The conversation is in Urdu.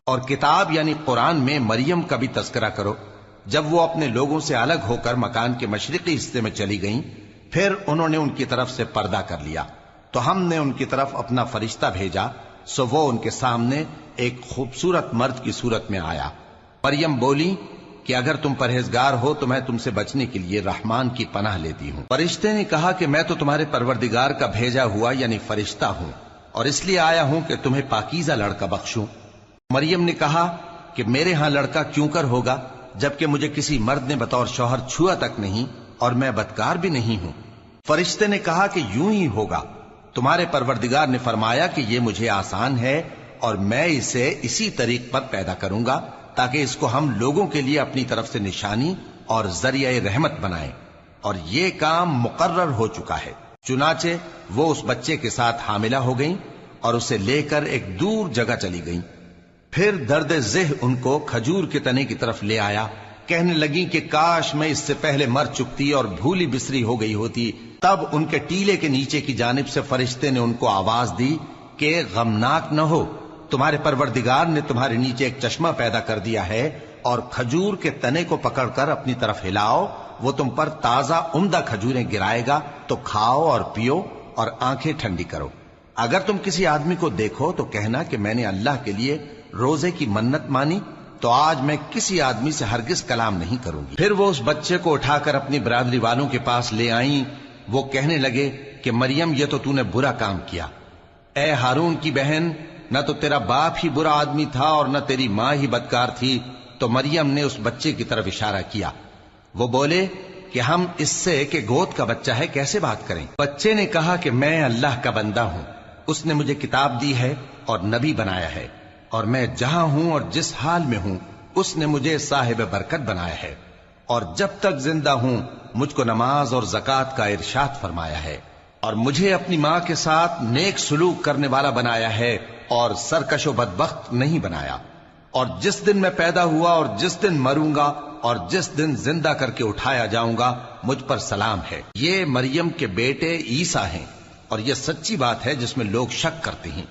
اور کتاب یعنی قرآن میں مریم کا بھی تذکرہ کرو، جب وہ اپنے لوگوں سے الگ ہو کر مکان کے مشرقی حصے میں چلی گئیں، پھر انہوں نے ان کی طرف سے پردہ کر لیا، تو ہم نے ان کی طرف اپنا فرشتہ بھیجا، سو وہ ان کے سامنے ایک خوبصورت مرد کی صورت میں آیا۔ مریم بولی کہ اگر تم پرہیزگار ہو تو میں تم سے بچنے کے لیے رحمان کی پناہ لیتی ہوں۔ فرشتے نے کہا کہ میں تو تمہارے پروردگار کا بھیجا ہوا یعنی فرشتہ ہوں، اور اس لیے آیا ہوں کہ تمہیں پاکیزہ لڑکا بخشوں۔ مریم نے کہا کہ میرے ہاں لڑکا کیوں کر ہوگا، جبکہ مجھے کسی مرد نے بطور شوہر چھوا تک نہیں، اور میں بدکار بھی نہیں ہوں۔ فرشتے نے کہا کہ یوں ہی ہوگا، تمہارے پروردگار نے فرمایا کہ یہ مجھے آسان ہے، اور میں اسے اسی طریق پر پیدا کروں گا تاکہ اس کو ہم لوگوں کے لیے اپنی طرف سے نشانی اور ذریعہ رحمت بنائیں، اور یہ کام مقرر ہو چکا ہے۔ چنانچہ وہ اس بچے کے ساتھ حاملہ ہو گئیں اور اسے لے کر ایک دور جگہ چلی گئیں۔ پھر درد ذہ ان کو کھجور کے تنے کی طرف لے آیا، کہنے لگی کہ کاش میں اس سے پہلے مر چکتی اور بھولی بسری ہو گئی ہوتی۔ تب ان کے ٹیلے کے نیچے کی جانب سے فرشتے نے ان کو آواز دی کہ غمناک نہ ہو، تمہارے پروردگار نے تمہارے نیچے ایک چشمہ پیدا کر دیا ہے، اور کھجور کے تنے کو پکڑ کر اپنی طرف ہلاؤ، وہ تم پر تازہ عمدہ کھجوریں گرائے گا، تو کھاؤ اور پیو اور آنکھیں ٹھنڈی کرو۔ اگر تم کسی آدمی کو دیکھو تو کہنا کہ میں نے اللہ کے لیے روزے کی منت مانی، تو آج میں کسی آدمی سے ہرگز کلام نہیں کروں گی۔ پھر وہ اس بچے کو اٹھا کر اپنی برادری والوں کے پاس لے آئیں۔ وہ کہنے لگے کہ مریم یہ تو نے برا کام کیا، اے ہارون کی بہن، نہ تو تیرا باپ ہی برا آدمی تھا اور نہ تیری ماں ہی بدکار تھی۔ تو مریم نے اس بچے کی طرف اشارہ کیا۔ وہ بولے کہ ہم اس سے کہ گود کا بچہ ہے کیسے بات کریں؟ بچے نے کہا کہ میں اللہ کا بندہ ہوں، اس نے مجھے کتاب دی ہے اور نبی بنایا ہے، اور میں جہاں ہوں اور جس حال میں ہوں اس نے مجھے صاحب برکت بنایا ہے، اور جب تک زندہ ہوں مجھ کو نماز اور زکوٰۃ کا ارشاد فرمایا ہے، اور مجھے اپنی ماں کے ساتھ نیک سلوک کرنے والا بنایا ہے اور سرکش و بدبخت نہیں بنایا، اور جس دن میں پیدا ہوا اور جس دن مروں گا اور جس دن زندہ کر کے اٹھایا جاؤں گا مجھ پر سلام ہے۔ یہ مریم کے بیٹے عیسیٰ ہیں، اور یہ سچی بات ہے جس میں لوگ شک کرتے ہیں۔